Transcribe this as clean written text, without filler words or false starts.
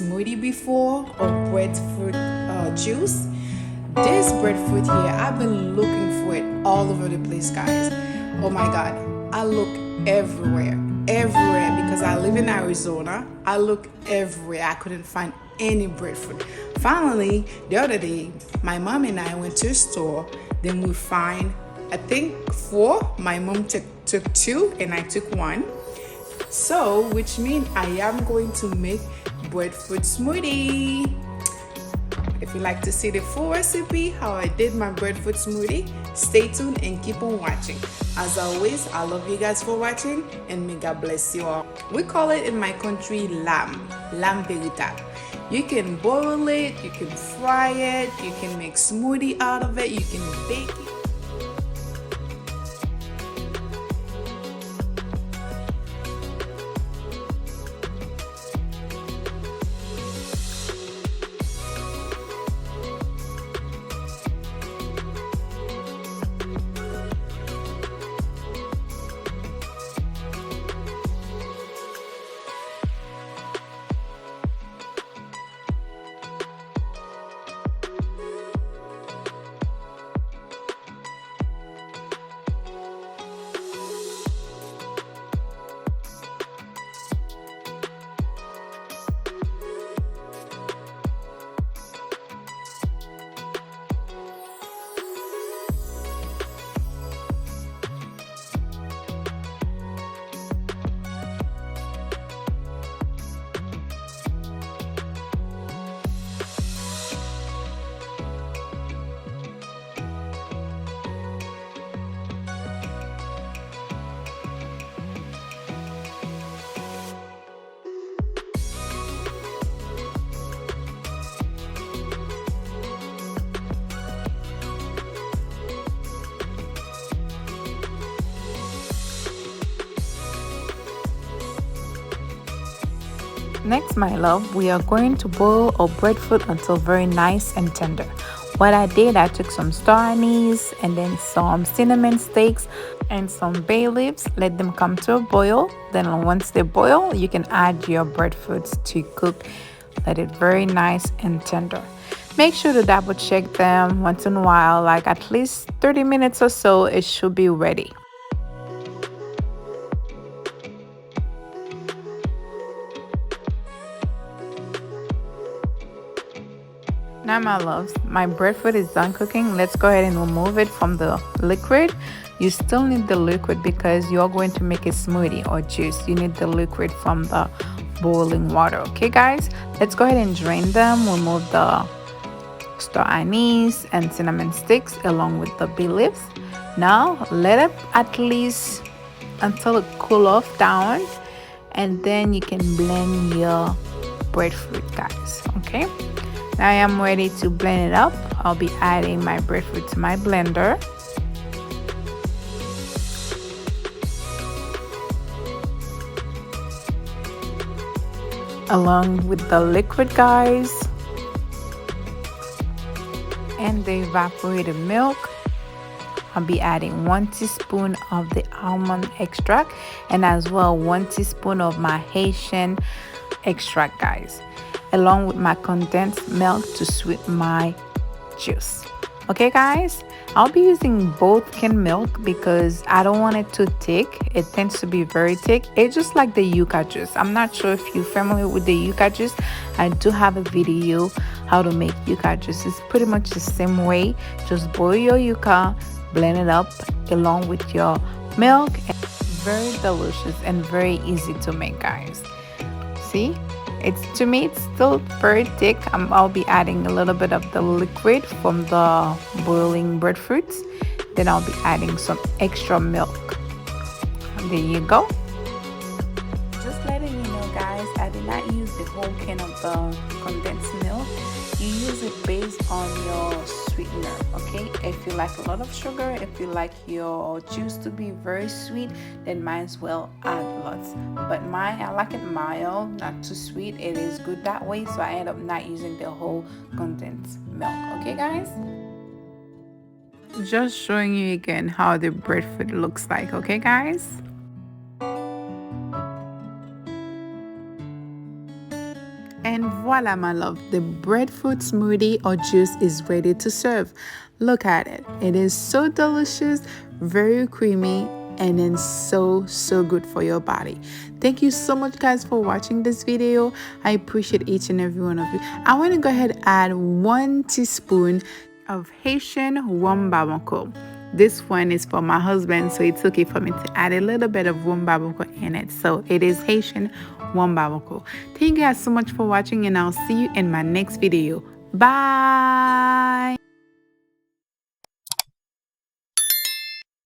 smoothie before or breadfruit juice. This breadfruit here, I've been looking for it all over the place, guys. Oh my god, I look everywhere because I live in Arizona. I look everywhere. I couldn't find any breadfruit. Finally, the other day, my mom and I went to a store. Then we find, I think, 4. My mom took 2 and I took 1. So, which means I am going to make breadfruit smoothie. If you'd like to see the full recipe, how I did my breadfruit smoothie, stay tuned and keep on watching. As always, I love you guys for watching and may God bless you all. We call it in my country lamb Veritab. You can boil it, you can fry it, you can make smoothie out of it, you can bake it. Next, my love, we are going to boil our breadfruit until very nice and tender. What I did, I took some star anise and then some cinnamon sticks and some bay leaves. Let them come to a boil. Then once they boil, you can add your breadfruits to cook. Let it very nice and tender. Make sure to double check them once in a while, like at least 30 minutes or so, it should be ready. Now, my loves, my breadfruit is done cooking. Let's go ahead and remove it from the liquid. You still need the liquid because you're going to make a smoothie or juice. You need the liquid from the boiling water. Okay, guys, let's go ahead and drain them. Remove the star anise and cinnamon sticks along with the bay leaves. Now, let it at least until it cool off down, and then you can blend your breadfruit, guys. Okay. Now I am ready to blend it up. I'll be adding my breadfruit to my blender. Along with the liquid, guys, and the evaporated milk. I'll be adding 1 teaspoon of the almond extract and as well 1 teaspoon of my Haitian extract, guys, along with my condensed milk to sweeten my juice. Okay, guys, I'll be using both canned milk because I don't want it too thick. It tends to be very thick. It's just like the yuca juice. I'm not sure if you're familiar with the yuca juice. I do have a video how to make yuca juice. It's pretty much the same way. Just boil your yuca, blend it up along with your milk. Very delicious and very easy to make, guys. See, to me it's still very thick. I'll be adding a little bit of the liquid from the boiling breadfruits. Then I'll be adding some extra milk. There you go. Just letting you know, guys, I did not use the whole can of the condensed milk. You use it based on your sweetener. Okay, if you like a lot of sugar, if you like your juice to be very sweet, then might as well add lots. But I like it mild, not too sweet. It is good that way, so I end up not using the whole condensed milk. Okay, guys, just showing you again how the breadfruit looks like. Okay, guys. And voila. Voila, my love, the breadfruit smoothie or juice is ready to serve. Look at it. It is so delicious, very creamy, and then so good for your body. Thank you so much, guys, for watching this video. I appreciate each and every one of you. I want to go ahead and add 1 teaspoon of Haitian rhum Barbancourt. This one is for my husband, so it's okay for me to add a little bit of rhum Barbancourt in it. So it is Haitian rhum Barbancourt. Thank you guys so much for watching, and I'll see you in my next video. Bye.